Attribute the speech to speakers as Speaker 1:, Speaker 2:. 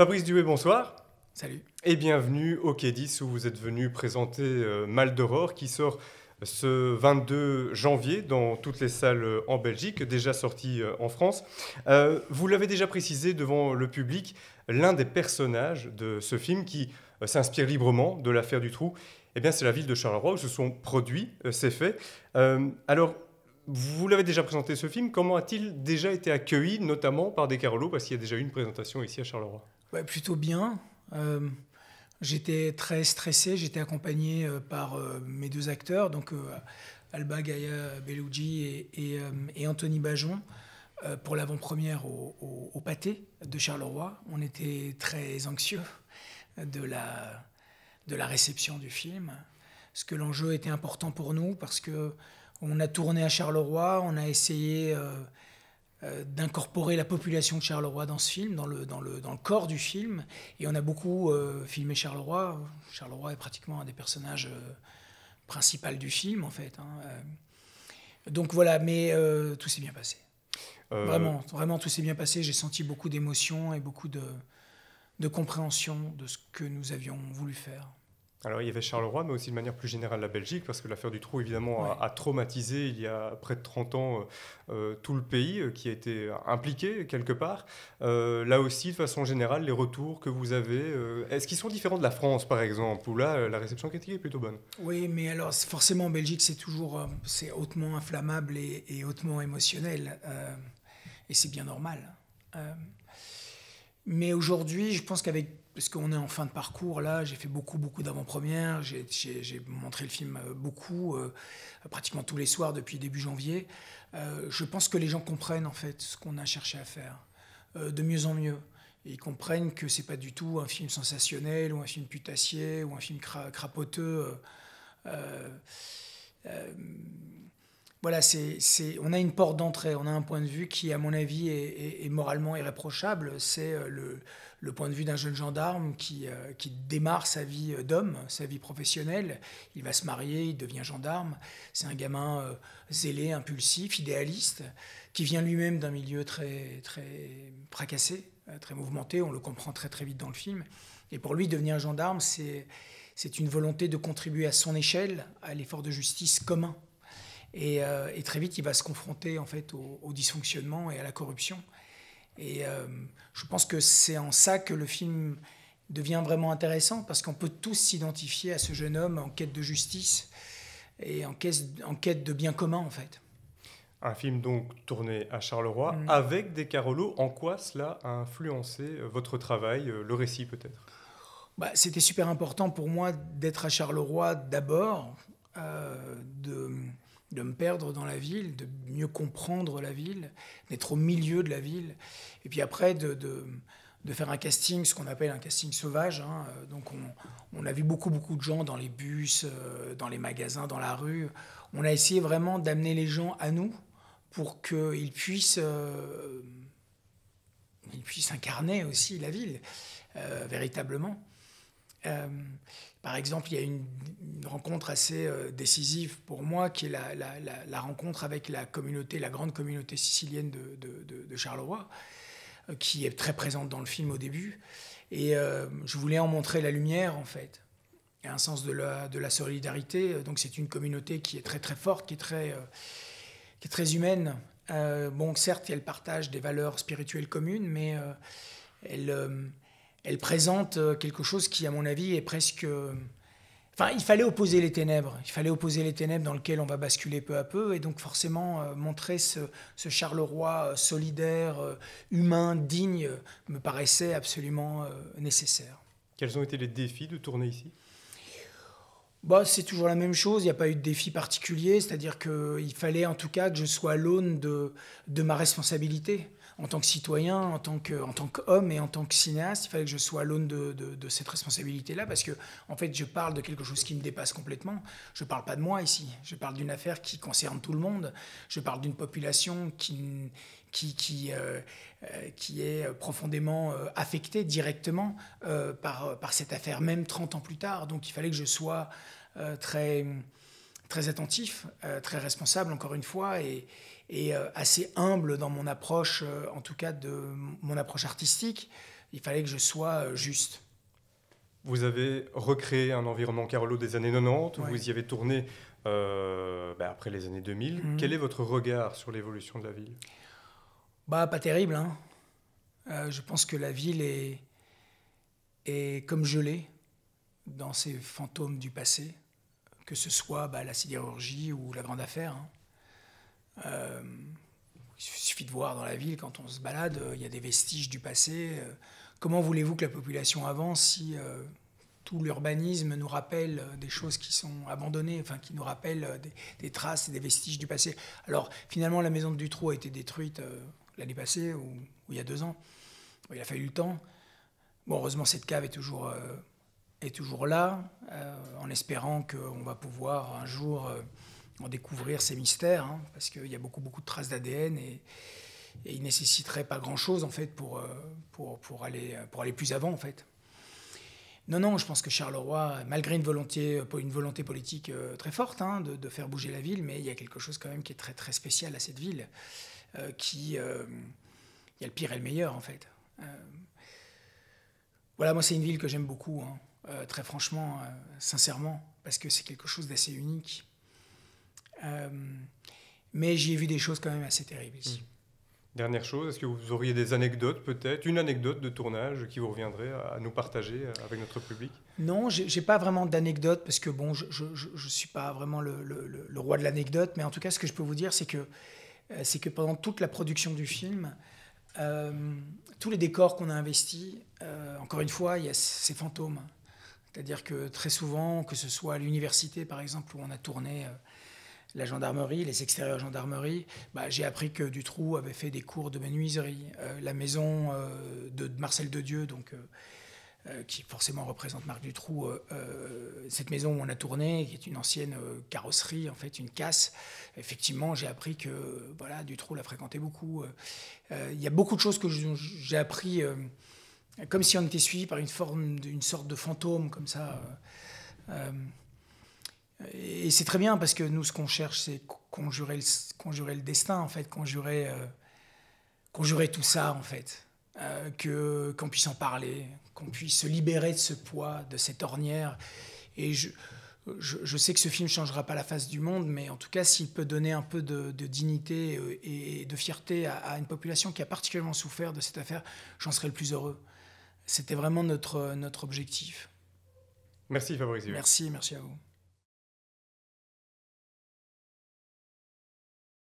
Speaker 1: Fabrice Duet, bonsoir.
Speaker 2: Salut.
Speaker 1: Et bienvenue au Quai 10 où vous êtes venu présenter Mal d'Aurore qui sort ce 22 janvier dans toutes les salles en Belgique, déjà sorti en France. Vous l'avez déjà précisé devant le public, l'un des personnages de ce film qui s'inspire librement de l'affaire du Trou, eh bien c'est la ville de Charleroi où se sont produits ces faits. Alors, vous l'avez déjà présenté ce film, comment a-t-il déjà été accueilli, notamment par des Carolos, parce qu'il y a déjà eu une présentation ici à Charleroi?
Speaker 2: Ouais, plutôt bien. J'étais très stressé. J'étais accompagné par mes deux acteurs, donc Alba Gaia Bellucci et Anthony Bajon, pour l'avant-première au Pâté de Charleroi. On était très anxieux de la réception du film, parce que l'enjeu était important pour nous, parce que on a tourné à Charleroi, on a essayé d'incorporer la population de Charleroi dans ce film, dans le corps du film. Et on a beaucoup filmé Charleroi. Charleroi est pratiquement un des personnages principaux du film, en fait. Donc voilà, mais tout s'est bien passé.
Speaker 1: Euh,
Speaker 2: Vraiment, vraiment, tout s'est bien passé. J'ai senti beaucoup d'émotion et beaucoup de compréhension de ce que nous avions voulu faire.
Speaker 1: Alors, il y avait Charleroi, mais aussi de manière plus générale la Belgique, parce que l'affaire du Trou, évidemment,
Speaker 2: Ouais.
Speaker 1: a traumatisé il y a près de 30 ans tout le pays qui a été impliqué quelque part. Là aussi, de façon générale, les retours que vous avez, est-ce qu'ils sont différents de la France, par exemple, où là, la réception critique est plutôt bonne?
Speaker 2: Oui, mais alors forcément en Belgique c'est toujours c'est hautement inflammable et hautement émotionnel, et c'est bien normal. Euh, Mais aujourd'hui, je pense parce qu'on est en fin de parcours, là, j'ai fait beaucoup d'avant-premières, j'ai montré le film beaucoup, pratiquement tous les soirs depuis début janvier. Je pense que les gens comprennent en fait ce qu'on a cherché à faire, de mieux en mieux. Et ils comprennent que c'est pas du tout un film sensationnel ou un film putassier ou un film crapoteux. Euh, euh, voilà, on a une porte d'entrée, on a un point de vue qui, à mon avis, est moralement irréprochable. C'est le point de vue d'un jeune gendarme qui démarre sa vie d'homme, sa vie professionnelle. Il va se marier, il devient gendarme. C'est un gamin zélé, impulsif, idéaliste, qui vient lui-même d'un milieu très fracassé, très mouvementé. On le comprend très vite dans le film. Et pour lui, devenir gendarme, c'est une volonté de contribuer à son échelle à l'effort de justice commun. Et très vite, il va se confronter en fait au dysfonctionnement et à la corruption. Et je pense que c'est en ça que le film devient vraiment intéressant, parce qu'on peut tous s'identifier à ce jeune homme en quête de justice et en quête de bien commun, en fait.
Speaker 1: Un film donc tourné à Charleroi,
Speaker 2: Mm.
Speaker 1: avec des Carolos. En quoi cela a influencé votre travail, le récit peut-être?
Speaker 2: Bah, c'était super important pour moi d'être à Charleroi d'abord, de me perdre dans la ville, de mieux comprendre la ville, d'être au milieu de la ville, et puis après de faire un casting, ce qu'on appelle un casting sauvage. Hein. Donc on a vu beaucoup de gens dans les bus, dans les magasins, dans la rue. On a essayé vraiment d'amener les gens à nous pour ils puissent incarner aussi la ville, véritablement. Euh, Par exemple, il y a une rencontre assez décisive pour moi, qui est la rencontre avec la grande communauté sicilienne de Charleroi, qui est très présente dans le film au début. Et je voulais en montrer la lumière, en fait. Il y a un sens de la solidarité. Donc c'est une communauté qui est très forte, qui est très humaine. Bon, certes, elle partage des valeurs spirituelles communes, mais elle, elle présente quelque chose qui, à mon avis, est presque... Enfin, il fallait opposer les ténèbres. Il fallait opposer les ténèbres dans lesquelles on va basculer peu à peu. Et donc, forcément, montrer ce Charleroi solidaire, humain, digne, me paraissait absolument nécessaire.
Speaker 1: Quels ont été les défis de tourner ici?
Speaker 2: Bah, c'est toujours la même chose, il n'y a pas eu de défi particulier, c'est-à-dire qu'il fallait en tout cas que je sois à l'aune de ma responsabilité en tant que citoyen, en tant qu'homme et en tant que cinéaste. Il fallait que je sois à l'aune de cette responsabilité-là, parce que en fait je parle de quelque chose qui me dépasse complètement. Je ne parle pas de moi ici, je parle d'une affaire qui concerne tout le monde, je parle d'une population qui est profondément affectée directement par cette affaire, même 30 ans plus tard. Donc il fallait que je sois très attentif, très responsable encore une fois, et assez humble dans mon approche, en tout cas de mon approche artistique, il fallait que je sois juste.
Speaker 1: Vous avez recréé un environnement Carolo des années 90,
Speaker 2: Ouais.
Speaker 1: vous y avez tourné après les années 2000. Quel est votre regard sur l'évolution de la ville?
Speaker 2: Bah, pas terrible, hein. Je pense que la ville est comme gelée dans ses fantômes du passé, que ce soit la sidérurgie ou la grande affaire, hein. Il suffit de voir dans la ville, quand on se balade, il y a des vestiges du passé. Comment voulez-vous que la population avance si tout l'urbanisme nous rappelle des choses qui sont abandonnées, enfin qui nous rappellent des traces et des vestiges du passé? Alors finalement, la maison de Dutroux a été détruite l'année passée ou il y a 2 ans. Bon, il a fallu le temps. Bon, heureusement, cette cave est toujours là, en espérant qu'on va pouvoir un jour en découvrir ces mystères, hein, parce qu'il y a beaucoup de traces d'ADN et il nécessiterait pas grand-chose en fait pour aller plus avant en fait. Non, je pense que Charleroi, malgré une volonté politique très forte, hein, de faire bouger la ville, mais il y a quelque chose quand même qui est très très spécial à cette ville, il y a le pire et le meilleur en fait. Voilà, moi c'est une ville que j'aime beaucoup, hein, très franchement, sincèrement, parce que c'est quelque chose d'assez unique. Mais j'y ai vu des choses quand même assez terribles ici.
Speaker 1: Dernière chose, est-ce que vous auriez des anecdotes peut-être, une anecdote de tournage qui vous reviendrait à nous partager avec notre public?
Speaker 2: Non, j'ai pas vraiment d'anecdote parce que bon, je suis pas vraiment le roi de l'anecdote, mais en tout cas, ce que je peux vous dire, c'est que pendant toute la production du film, tous les décors qu'on a investis, encore une fois, il y a ces fantômes. C'est-à-dire que très souvent, que ce soit à l'université par exemple, où on a tourné la gendarmerie, les extérieurs gendarmerie, j'ai appris que Dutroux avait fait des cours de menuiserie. La maison de Marcel Dedieu, donc, qui forcément représente Marc Dutroux, cette maison où on a tourné, qui est une ancienne carrosserie, en fait, une casse, effectivement, j'ai appris que Dutroux la fréquentait beaucoup. Il y a beaucoup de choses que j'ai appris, comme si on était suivi par une sorte de fantôme, comme ça. Et c'est très bien parce que nous, ce qu'on cherche, c'est conjurer le destin, en fait, conjurer tout ça, en fait, qu'on puisse en parler, qu'on puisse se libérer de ce poids, de cette ornière. Et je sais que ce film ne changera pas la face du monde, mais en tout cas, s'il peut donner un peu de dignité et de fierté à une population qui a particulièrement souffert de cette affaire, j'en serais le plus heureux. C'était vraiment notre objectif.
Speaker 1: Merci Fabrice.
Speaker 2: Merci à vous.